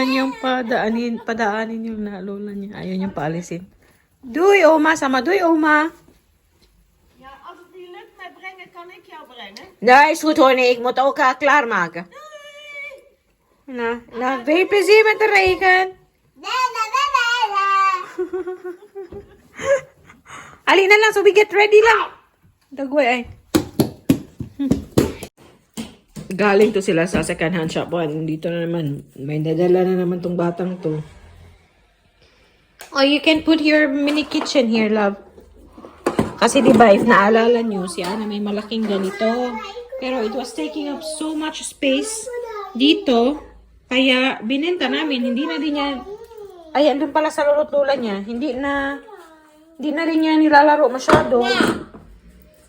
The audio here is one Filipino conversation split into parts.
Ayaw niyang padaanin yung lola niya. Ayaw niyang paalisin. Doei oma, sama doei oma. Ja, als het niet lukt mij brengen, kan ik jou brengen. Nee, is goed hoor. Nee, ik moet ook klaarmaken. Nou, veel plezier met de regen. Ali na lang, so we get ready lang. Dagway ay. Galing to sila sa second hand shop. Dito na naman. May dadala na naman tong batang to. Oh, you can put your mini kitchen here, love. Kasi diba, if naalala nyo, si Ana may malaking ganito. Pero it was taking up so much space dito. Kaya binenta namin. Hindi na din niya... Ay, andun pala sa lulot-lula niya. Hindi na rin niya nilalaro masyado.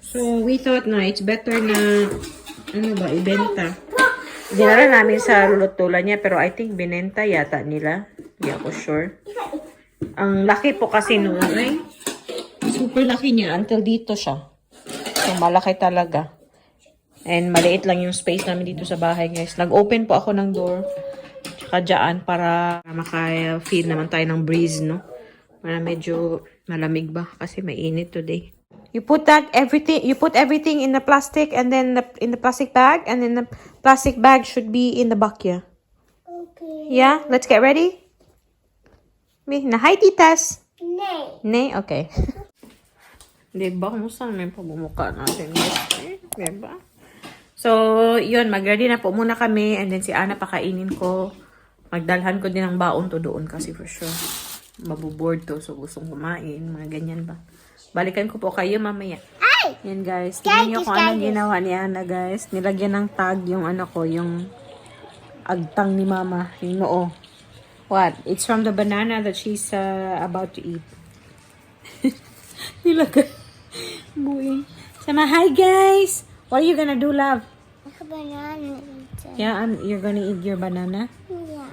So, we thought na it's better na ibenta. Dinala namin sa lulot-lula niya, pero I think binenta yata nila. Hindi ako sure. Ang laki po kasi nung super laki niya until dito siya. So, malaki talaga. And maliit lang yung space namin dito sa bahay, guys. Nag-open po ako ng door. Tsaka dyan para maka-feel naman tayo ng breeze, no? Para medyo malamig ba? Kasi mainit today. You put everything in the plastic and then in the plastic bag, and then the plastic bag should be in the bakya. Okay. Yeah, let's get ready. Na hi titas. Nee. Nee, okay. Diba? Kumusta naman po bumuka natin? Diba? So, yun, mag-ready na po muna kami, and then si Ana pakainin ko. Magdalhan ko din ang baon to doon kasi for sure mabuboard to, so gustong kumain, mga ganyan ba. Balikan ko po kayo mamaya. Ay! Yan guys, tingnan nyo kung anong ginawa ni Ana guys. Nilagyan ng tag yung yung agtang ni mama, yung noo. What? It's from the banana that she's about to eat. Nilagay. Buing. Sama, hi guys! What are you gonna do, love? Banana. Yeah, you're gonna eat your banana? Yeah.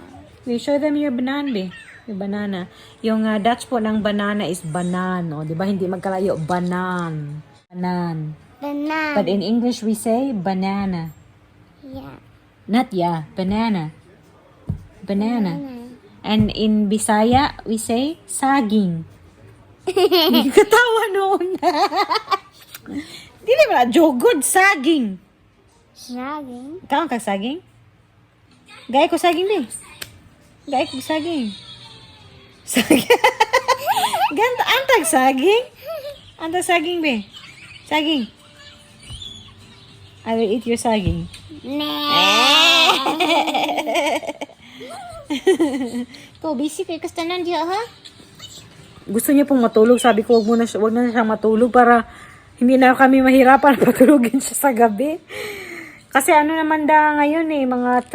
We show them your banana, be. Yung banana. Yung Dutch po ng banana is banan. O, di ba? Hindi magkalayo. Banan. Banan. Banana. But in English, we say banana. Yeah. Not yeah. Banana. Banana. And in Bisaya, we say saging. Hindi ka tawa noon. Dili ba? Jogod. Saging. Saging. Kaon ka saging? Gaya ko saging, be. Gaya ko saging. Saging. Ganda, antag saging? Antag saging, be. Saging. I will eat your saging. Nee. Ikaw, busy kayo kastanan diya, ha? Gusto niya pong matulog. Sabi ko, wag na siya matulog para hindi na kami mahirapan patulogin siya sa gabi. Kasi ano naman ngayon mga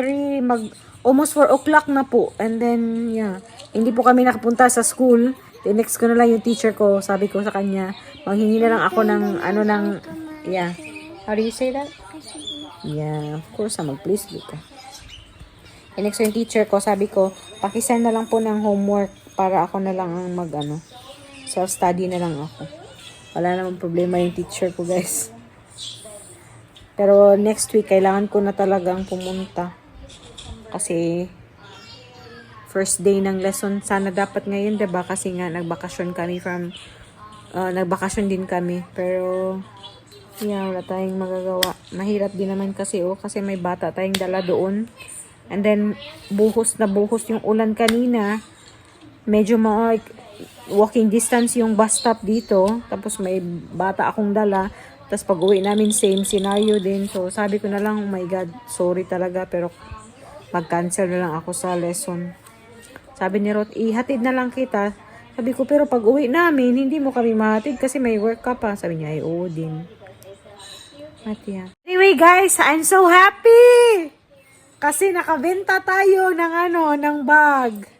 almost 4 o'clock na po. And then, yeah. Hindi po kami nakapunta sa school. Tinext ko na lang yung teacher ko. Sabi ko sa kanya, manghingi na lang ako ng, yeah. How do you say that? Yeah, of course, mag-please ka. Tinext ko yung teacher ko. Sabi ko, pakisend na lang po ng homework para ako na lang ang self-study na lang ako. Wala namang problema yung teacher ko, guys. Pero next week, kailangan ko na talagang pumunta. Kasi, first day ng lesson, sana dapat ngayon, diba? Kasi nga, nagbakasyon din kami. Pero, yeah, wala tayong magagawa. Mahirap din naman kasi, kasi may bata tayong dala doon. And then, buhos yung ulan kanina. Medyo walking distance yung bus stop dito. Tapos, may bata akong dala. Tapos, pag uwi namin, same scenario din. So, sabi ko na lang, oh my God, sorry talaga. Pero, mag-cancel na lang ako sa lesson. Sabi ni Rot, ihatid na lang kita. Sabi ko, pero pag uwi namin, hindi mo kami mahatid kasi may work ka pa. Sabi niya, ay oo din. At yeah. Anyway guys, I'm so happy! Kasi nakabenta tayo ng bag.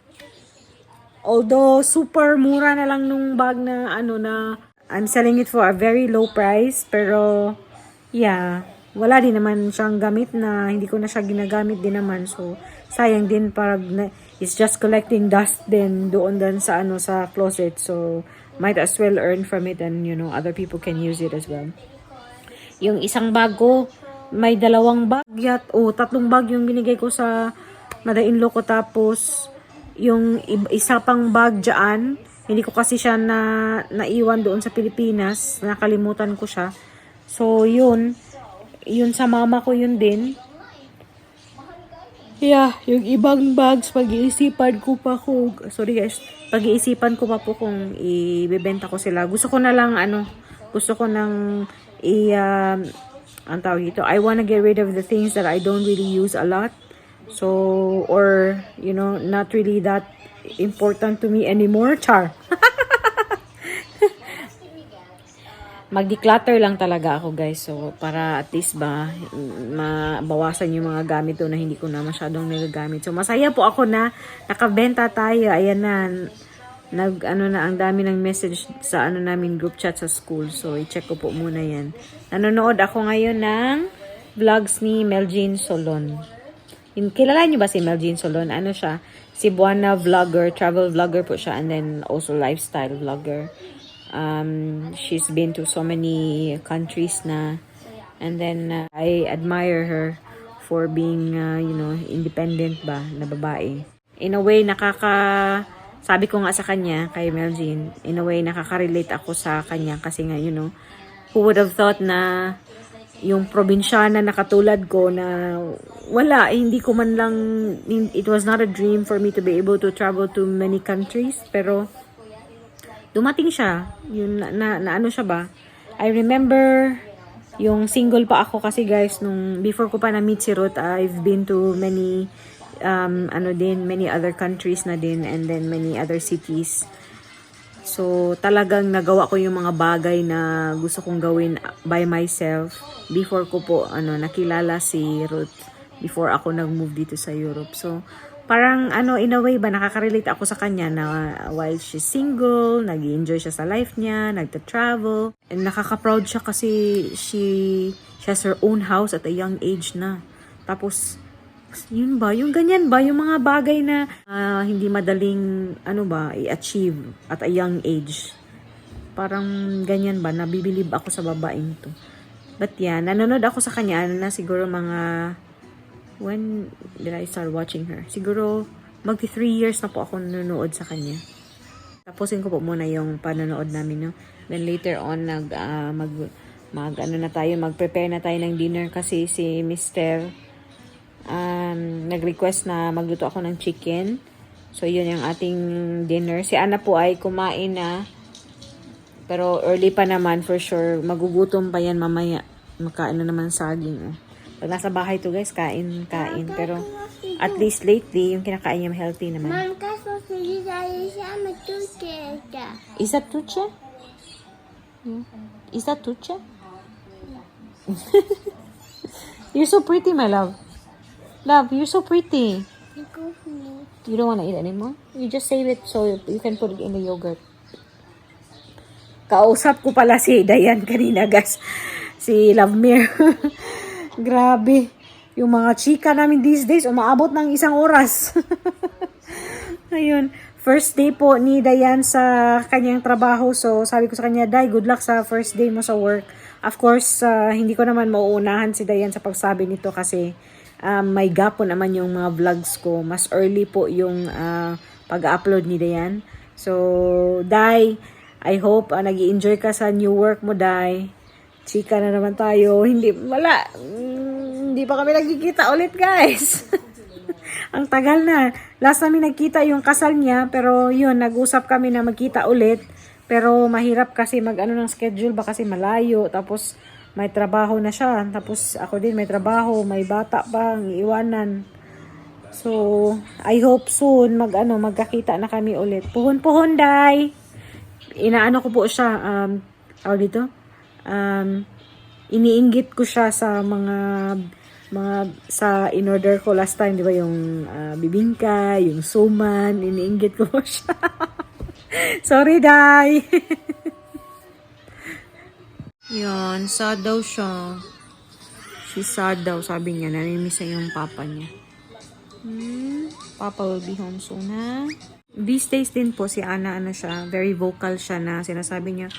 Although, super mura na lang nung bag na I'm selling it for a very low price. Pero, yeah. Wala din naman siyang gamit na hindi ko na siya ginagamit din naman. So, sayang din it's just collecting dust din doon sa sa closet. So, might as well earn from it and other people can use it as well. Yung isang bag ko, may 2 bag 3 bag yung binigay ko sa mother-in-law ko, tapos yung isa pang bag dyan, hindi ko kasi siya naiwan doon sa Pilipinas, nakalimutan ko siya. So yun sa mama ko yun din. Yeah, yung ibang bags, pag-iisipan ko pa kung, sorry guys, pag-iisipan ko pa po kung ibebenta ko sila. Gusto ko nang ang tawag dito, I wanna get rid of the things that I don't really use a lot. So, or, not really that important to me anymore. Char. Mag-declutter lang talaga ako, guys. So, para at least ba, mabawasan yung mga gamit doon na hindi ko na masyadong nagagamit. So, masaya po ako na nakabenta tayo. Ayan na, ang dami ng message sa namin group chat sa school. So, i-check ko po muna yan. Nanonood ako ngayon ng vlogs ni Meljean Solon. Kilala niyo ba si Meljean Solon? Ano siya? Cebuana vlogger, travel vlogger po siya, and then also lifestyle vlogger. She's been to so many countries na, and then I admire her for being independent ba na babae. In a way sabi ko nga sa kanya, kay Meljean, in a way nakaka-relate ako sa kanya kasi nga who would have thought na yung probinsyana na katulad ko na wala, hindi ko man lang, it was not a dream for me to be able to travel to many countries, pero dumating siya, yun na ano siya ba? I remember yung single pa ako kasi guys, nung before ko pa na-meet si Ruth, I've been to many many other countries na din, and then many other cities. So talagang nagawa ko yung mga bagay na gusto kong gawin by myself before ko po nakilala si Ruth, before ako nag-move dito sa Europe. So parang in a way ba nakaka-relate ako sa kanya na while she's single, nag-enjoy siya sa life niya, nagta-travel, and nakaka-proud siya kasi she has her own house at a young age na. Tapos yun ba, yung ganyan ba, yung mga bagay na hindi madaling i-achieve at a young age. Parang ganyan ba, nabibilib ako sa babaeng to. But yeah, nanonood ako sa kanya na siguro mga when did I start watching her? Siguro magti 3 years na po ako nanonood sa kanya. Tapusin ko po muna yung panonood namin, no? Then later on mag-prepare na tayo ng dinner kasi si Mr. Nag-request na magluto ako ng chicken. So yun yung ating dinner. Si Ana po ay kumain na. Pero early pa naman for sure. Magugutom pa yan mamaya. Makain na naman saging. Oh. Pag nasa bahay to guys, kain. Pero at least lately, yung kinakain niya healthy naman. Is that tuche? Is that tuche? You're so pretty, my love. Love, you're so pretty. You don't want to eat anymore? You just save it so you can put it in the yogurt. Kausap ko pala si Dayan kanina, guys. Si Lovemere. Grabe. Yung mga chika namin these days, umaabot ng 1 oras. Ayun. First day po ni Dayan sa kanyang trabaho. So, sabi ko sa kanya, Day, good luck sa first day mo sa work. Of course, hindi ko naman mauunahan si Dayan sa pagsabi nito kasi may gap po naman yung mga vlogs ko. Mas early po yung pag-upload ni Dayan. So, Day, I hope nag-i-enjoy ka sa new work mo, Day. Chika na naman tayo. Hindi pa kami nagkikita ulit, guys. Ang tagal na. Last namin nagkita yung kasal niya, pero yun, nag-usap kami na magkita ulit. Pero mahirap kasi ng schedule ba kasi malayo. Tapos may trabaho na siya. Tapos ako din may trabaho, may bata pa, ang iwanan. So, I hope soon magkakita na kami ulit. Puhon-puhon, Day. Inaano ko po siya, iniinggit ko siya sa mga sa in-order ko last time, di ba, yung bibingka, yung suman, iniinggit ko po siya. Sorry, Day. Yun, sad daw siya. She's sad daw, sabi niya. Namimiss niya yung papa niya. Papa will be home soon, ha? These days din po si Ana, siya, very vocal siya na sinasabi niya,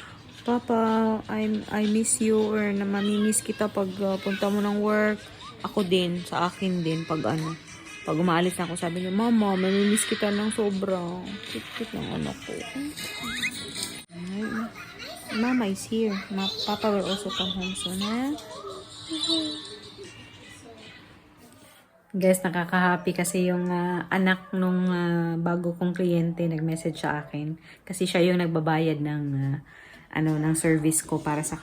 Papa, I miss you, or na mamimiss kita pag punta mo ng work. Ako din, sa akin din, pag Pag umaalis na ako, sabi niya, Mama, mamimiss kita ng sobra. Cute ng anak ko. Ay, Mama is here. Papa will also come home soon, ha? Guys, nakaka-happy kasi yung anak nung bago kong kliyente nag-message sa akin. Kasi siya yung nagbabayad ng ng service ko para sa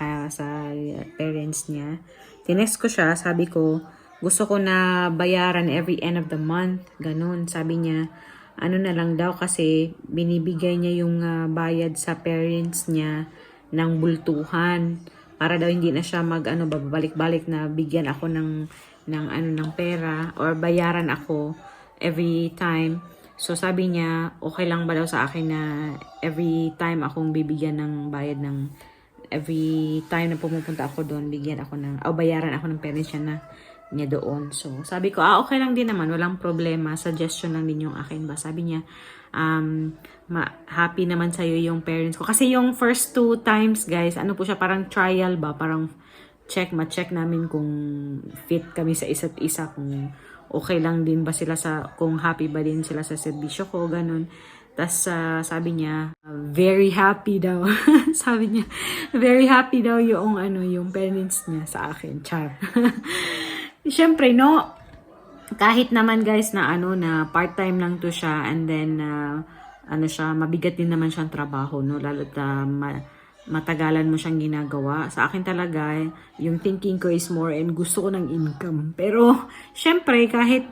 parents niya. Tinext ko siya, sabi ko, gusto ko na bayaran every end of the month. Ganun. Sabi niya, ano na lang daw kasi binibigay niya yung bayad sa parents niya ng bultuhan. Para daw hindi na siya babalik-balik na bigyan ako ng pera or bayaran ako every time. So sabi niya, okay lang ba daw sa akin na every time akong bibigyan ng bayad ng every time na pumupunta ako doon, bayaran ako ng parents niya doon. So, sabi ko, okay lang din naman, walang problema. Suggestion lang din yung akin ba. Sabi niya, happy naman sa'yo yung parents ko. Kasi yung first 2 times, guys, po siya, parang trial ba? Parang ma-check namin kung fit kami sa isa't isa, kung okay lang din ba sila kung happy ba din sila sa serbisyo ko, ganun. Tapos, sabi niya, very happy daw. Sabi niya, very happy daw yung parents niya sa akin. Char. Siyempre, no, kahit naman guys na na part-time lang to siya and then mabigat din naman siyang trabaho, no, lalo't matagalan mo siyang ginagawa. Sa akin talaga, yung thinking ko is more and gusto ko ng income. Pero siyempre, kahit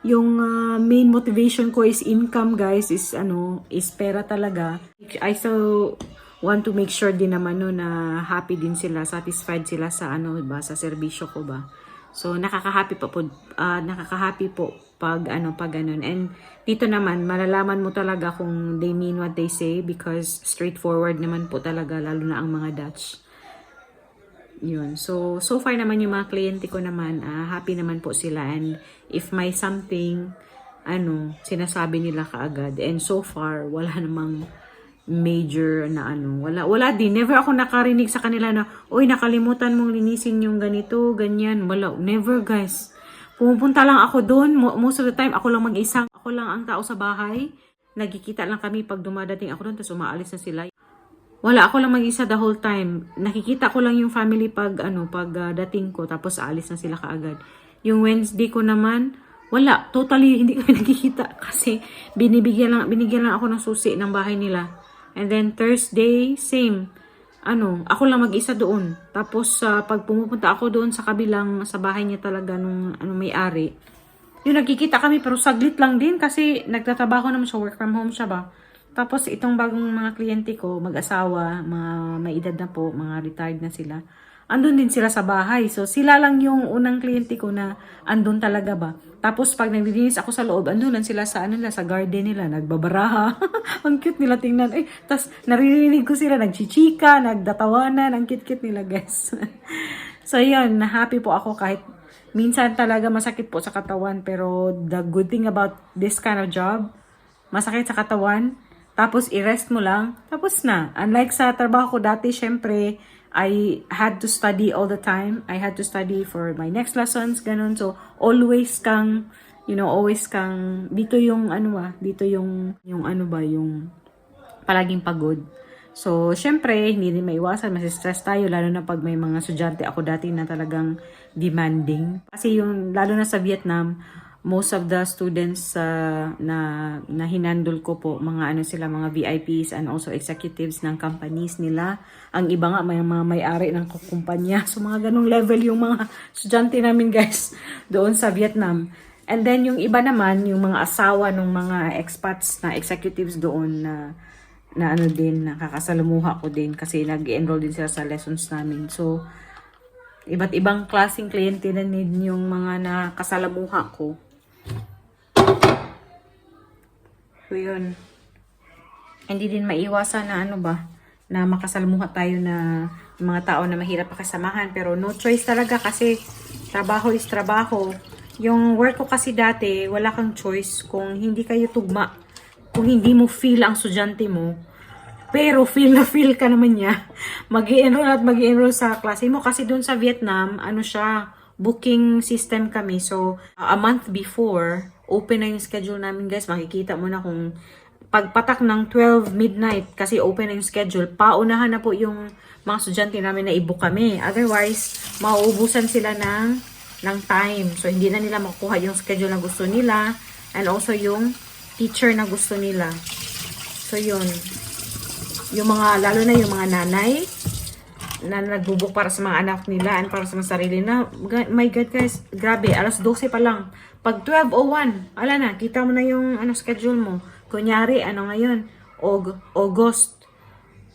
yung main motivation ko is income, guys, is pera talaga. I so want to make sure din naman na happy din sila, satisfied sila sa sa serbisyo ko ba. So, nakaka-happy po pag ganun. And dito naman, malalaman mo talaga kung they mean what they say because straightforward naman po talaga, lalo na ang mga Dutch. Yun. So far naman yung mga kliyente ko naman, happy naman po sila. And if may something, sinasabi nila kaagad. And so far, wala namang major na wala din. Never ako nakarinig sa kanila na, oy, nakalimutan mong linisin yung ganito, ganyan. Wala. Never, guys. Pumupunta lang ako doon. Most of the time, ako lang mag-isa. Ako lang ang tao sa bahay. Nagkikita lang kami pag dumadating ako doon, tapos umaalis na sila. Wala, ako lang mag-isa the whole time. Nakikita ko lang yung family pag dating ko, tapos aalis na sila kaagad. Yung Wednesday ko naman, wala. Totally, hindi kami nakikita. Kasi binigyan lang ako ng susi ng bahay nila. And then Thursday, same. Ako lang mag-isa doon. Tapos pag pumupunta ako doon sa bahay niya talaga nung may-ari, yung nagkikita kami pero saglit lang din kasi nagtatrabaho naman siya, work from home siya ba. Tapos itong bagong mga kliyente ko, mag-asawa, mga may edad na po, mga retired na sila, andun din sila sa bahay. So sila lang yung unang kliyente ko na andun talaga ba. Tapos pag naglilinis ako sa loob, andun lang sila sa sa garden nila, nagbabaraha. Ang cute nila tingnan. Tapos naririnig ko sila, nagchichika, nagdatawanan, ang cute-cute nila, guys. So yun, happy po ako kahit minsan talaga masakit po sa katawan. Pero the good thing about this kind of job, masakit sa katawan, tapos i-rest mo lang, tapos na. Unlike sa trabaho ko dati, syempre, I had to study all the time. I had to study for my next lessons, ganun. So, always kang, dito yung palaging pagod. So, syempre, hindi din maiwasan, masistress tayo, lalo na pag may mga estudyante ako dati na talagang demanding. Kasi lalo na sa Vietnam, most of the students na hinandle ko po, mga mga VIPs and also executives ng companies nila. Ang iba nga, may mga may-ari ng kumpanya. So, mga ganong level yung mga estudyante namin, guys, doon sa Vietnam. And then, yung iba naman, yung mga asawa ng mga expats na executives doon na nakakasalamuha ko din kasi nag-enroll din sila sa lessons namin. So, iba't ibang klaseng kliyente na din yung mga nakasalamuha ko. So, yun. Hindi din maiwasan na na makasalamuha tayo na mga tao na mahirap pakasamahan. Pero no choice talaga kasi trabaho is trabaho. Yung work ko kasi dati, wala kang choice kung hindi kayo tugma. Kung hindi mo feel ang estudyante mo. Pero feel na feel ka naman niya. Mag-i-enroll at mag-i-enroll sa klase mo. Kasi doon sa Vietnam, booking system kami. So, a month before, open na yung schedule namin guys. Makikita mo na kung pagpatak ng 12 midnight kasi open na yung schedule, paunahan na po yung mga estudyante namin na i-book kami. Otherwise, mauubusan sila ng time. So, hindi na nila makukuha yung schedule na gusto nila and also yung teacher na gusto nila. So, yun. Yung mga, lalo na yung mga nanay na nagbubuk para sa mga anak nila and para sa mga sarili na, my God guys, grabe, alas 12 pa lang. Pag 12:01, ala na, kita mo na yung schedule mo. Kunyari, ngayon? August.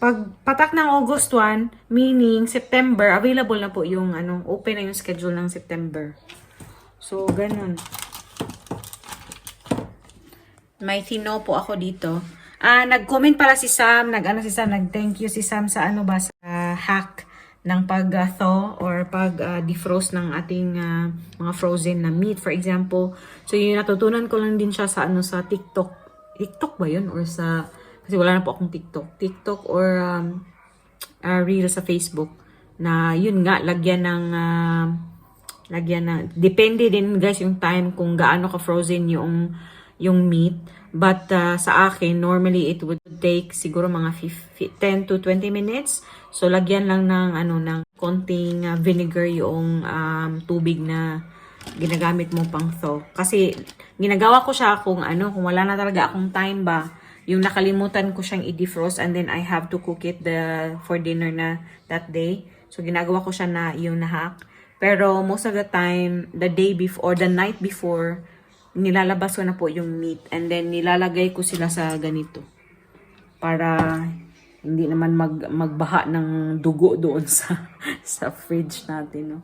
Pag patak ng August 1, meaning September, available na po yung open na yung schedule ng September. So, ganun. May tino po ako dito. Nag-comment pala si Sam, nag-thank you si Sam sa sa hack ng pag-thaw or pag-defrost ng ating mga frozen na meat, for example. So, yung natutunan ko lang din siya sa sa TikTok. TikTok ba yun? Or kasi wala na po akong TikTok. TikTok or reel sa Facebook. Na yun nga, lagyan ng, depende din guys yung time kung gaano ka-frozen yung meat. But sa akin, normally it would take siguro mga 10 to 20 minutes. So, lagyan lang ng konting vinegar yung tubig na ginagamit mo pang thaw. Kasi, ginagawa ko siya kung wala na talaga akong time ba, yung nakalimutan ko siyang i-defrost and then I have to cook it for dinner na that day. So, ginagawa ko siya na yung na-hack. Pero, most of the time, the day before, or the night before, nilalabas ko na po yung meat and then nilalagay ko sila sa ganito para hindi naman magbaha ng dugo doon sa fridge natin, no?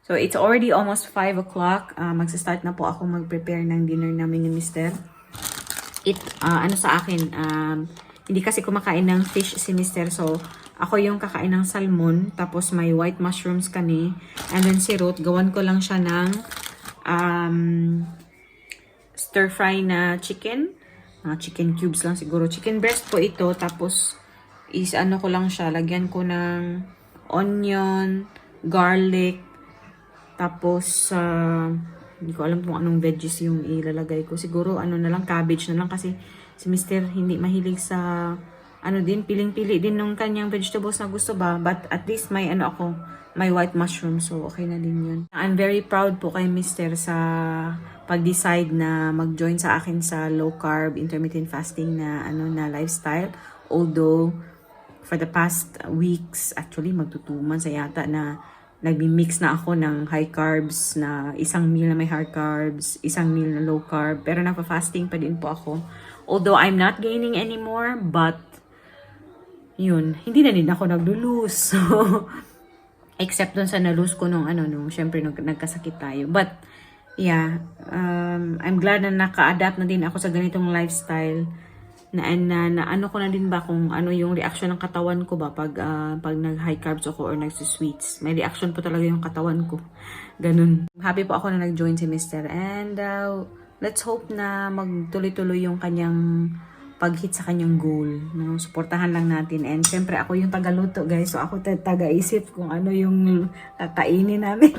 So it's already almost 5 o'clock. Magsa-start na po ako mag-prepare ng dinner namin ni Mr. Sa akin, hindi kasi kumakain ng fish si Mr. So ako yung kakain ng salmon, tapos may white mushrooms kami, and then si Ruth, gawan ko lang siya ng stir fry na chicken. Chicken cubes lang siguro. Chicken breast po ito. Tapos, ko lang siya. Lagyan ko ng onion, garlic. Tapos, hindi ko alam kung anong veggies yung ilalagay ko. Siguro, na lang, cabbage na lang. Kasi, si Mr. hindi mahilig sa, piling-pili din ng kanyang vegetables na gusto ba. But, at least may, may white mushroom. So, okay na din yun. I'm very proud po kay Mr. sa pag-decide na mag-join sa akin sa low carb intermittent fasting na lifestyle. Although for the past weeks, actually magto 2 months yata na nagmi-mix na ako ng high carbs, na isang meal na may high carbs, isang meal na low carb, pero nagfa-fasting pa din po ako. Although I'm not gaining anymore, but yun, hindi na din ako naglo-lose. So except dun sa na-lose ko nung syempre nung nagkasakit tayo. But yeah, I'm glad na naka-adapt na din ako sa ganitong lifestyle. Na ko na din ba kung yung reaction ng katawan ko ba pag nag-high carbs ako or nag-sweets. May reaction po talaga yung katawan ko. Ganun. Happy po ako na nag-join si Mr. And let's hope na magtuloy-tuloy yung kanyang pag-hit sa kanyang goal. No? Suportahan lang natin. And syempre ako yung taga-luto guys. So ako taga-isip kung ano yung kakainin namin.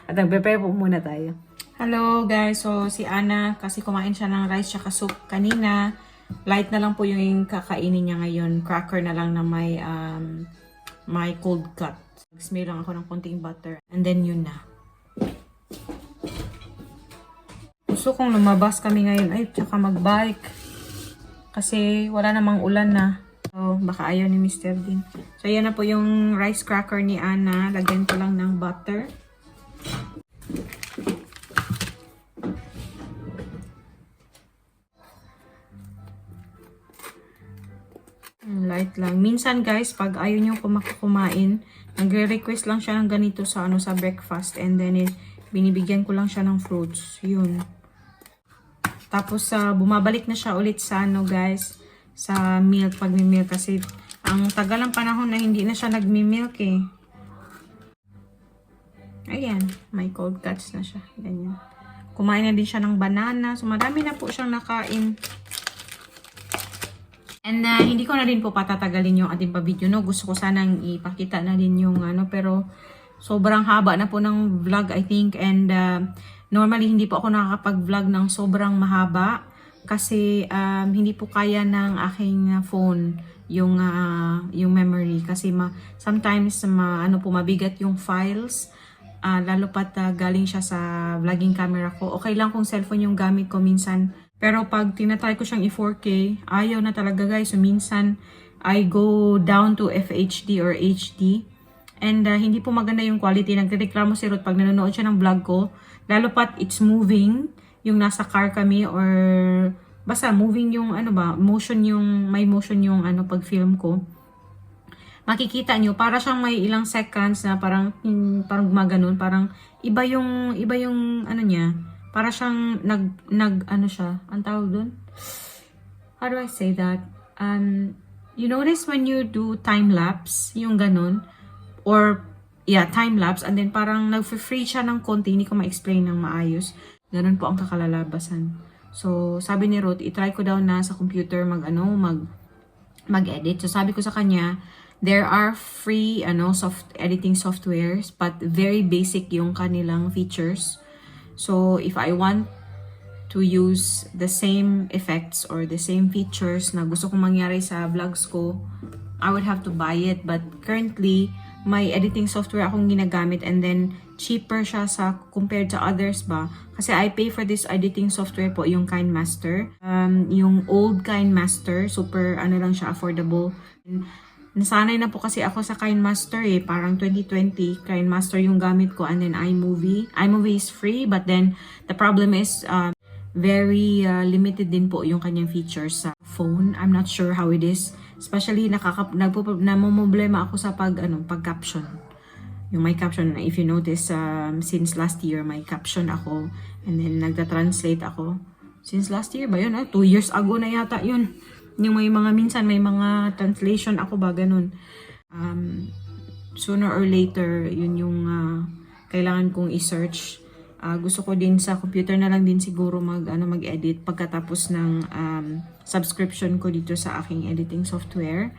At nag-prepare po muna tayo. Hello guys. So si Ana kasi kumain siya ng rice tsaka soup kanina. Light na lang po yung kakainin niya ngayon. Cracker na lang na may cold cut. Nag-smear lang ako ng konting butter. And then yun na. Gusto kong lumabas kami ngayon. Ay, tsaka mag-bike. Kasi wala namang ulan na. So, baka ayaw ni Mr. din. So, yan na po yung rice cracker ni Ana. Lagyan ko lang ng butter. Light lang. Minsan guys, pag ayaw nyo kumain, nagre-request lang siya ng ganito sa sa breakfast. And then, binibigyan ko lang siya ng fruits. Yun. Tapos, bumabalik na siya ulit sa guys, sa milk, pag-milk. Kasi, ang tagal ng panahon na hindi na siya nagmi-milk eh. Ayan, may cold cuts na siya. Ganyan. Kumain na din siya ng banana. So, madami na po siyang nakain. And, hindi ko na din po patatagalin yung ating pa-video, no? Gusto ko sanang ipakita na din yung pero Sobrang haba na po ng vlog, I think. And normally, hindi po ako nakakapag-vlog ng sobrang mahaba. Kasi hindi po kaya ng aking phone yung memory. Kasi sometimes mabigat yung files. Lalo pat galing siya sa vlogging camera ko. Okay lang kung cellphone yung gamit ko minsan. Pero pag tinatry ko siyang i-4K, ayaw na talaga guys. So minsan, I go down to FHD or HD. And hindi po maganda yung quality. Nagreklamo si Ruth pag nanonood siya ng vlog ko. Lalo pat it's moving. Yung nasa car kami or basta moving yung may motion yung pag film ko. Makikita nyo, para siyang may ilang seconds na parang gumaganon, parang iba yung niya, para siyang ang tawag dun? How do I say that? You notice when you do time lapse, yung ganon, or time lapse, and then parang nag-free siya ng konti, hindi ko ma-explain ng maayos. Ganon po ang kakalalabasan. So, sabi ni Ruth, itry ko daw na sa computer mag-edit. So, sabi ko sa kanya, there are free editing softwares, but very basic yung kanilang features. So, if I want to use the same effects or the same features na gusto kong mangyari sa vlogs ko, I would have to buy it. But currently, may editing software akong ginagamit and then cheaper siya compared to others ba. Kasi I pay for this editing software po, yung KineMaster. Yung old KineMaster, super lang siya, affordable. Nasanay na po kasi ako sa KineMaster parang 2020, KineMaster yung gamit ko, and then iMovie. iMovie is free, but then the problem is very limited din po yung kanyang features sa phone. I'm not sure how it is. Especially namumblema ako sa pag-caption. Yung may caption, if you notice, since last year, may caption ako. And then, nagta-translate ako. Since last year ba yun? 2 years ago na yata yun. Yung minsan may mga translation ako ba, ganun. Sooner or later, yun yung kailangan kong i-search. Gusto ko din sa computer na lang din siguro mag-edit pagkatapos ng subscription ko dito sa aking editing software.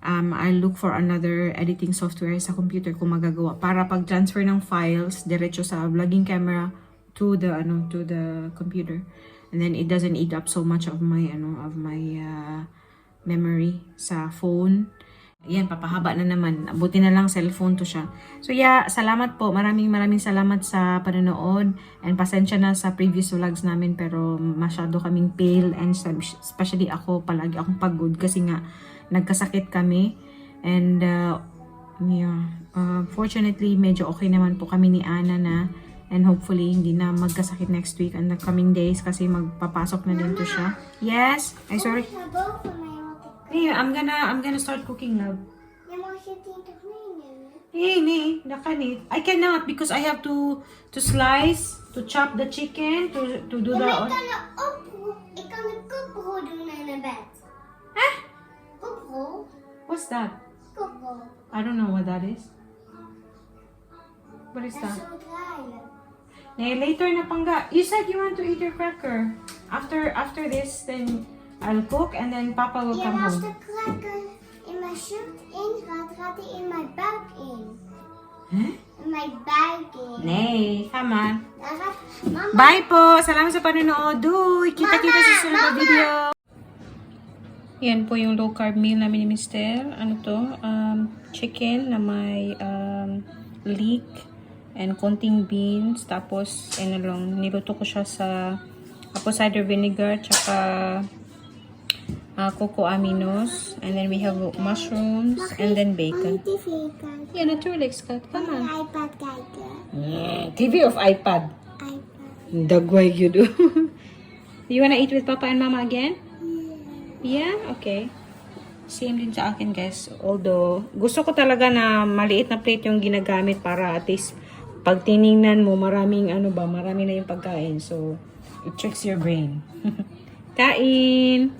I'll look for another editing software sa computer kung magagawa para pag-transfer ng files diretso sa vlogging camera to the computer, and then it doesn't eat up so much of my memory sa phone. Yan, papahaba na naman. Buti na lang cellphone to siya. So yeah, salamat po. Maraming salamat sa panonood. And pasensya na sa previous vlogs namin, pero masyado kaming pale, and especially ako, palagi akong pagod kasi nga nagkasakit kami. And fortunately, medyo okay naman po kami ni Ana na. And hopefully, hindi na magkasakit next week and the coming days kasi magpapasok na din to siya. Yes? Ay, sorry. Hey, I'm gonna start cooking now. Nee, dat kan niet. I cannot because I have to slice, to chop the chicken, to do the... Ik kan een koprol doen in een bed. Huh? Koprol? What's that? Koprol. I don't know what that is. What is Dat is that? zo draaien. Nee, later na pangga. You said you want to eat your cracker. After this, then I'll cook and then Papa will come Als home. de cracker in mijn shirt ingaat, gaat hij in mijn buik in. Huh? In mijn buik in. Nee, come on. Dan gaat mama. Bye po! Salamat sa panonood. Doei! Kita-kita sa susunod na video. Yan po yung low carb meal namin ni Mister. Ano to? Chicken na may leek and konting beans. Tapos, niluto ko siya sa apple cider vinegar tsaka cocoa aminos. And then we have mushrooms and then bacon. TV kijken. Yeah, natuurlijk schat. Come on. iPad kijken. TV of iPad? iPad. Dagway you do. You wanna eat with Papa and Mama again? Yeah? Okay. Same din sa akin, guys. Although, gusto ko talaga na maliit na plate yung ginagamit para at least pag tiningnan mo, marami na yung pagkain. So, it tricks your brain. Kain!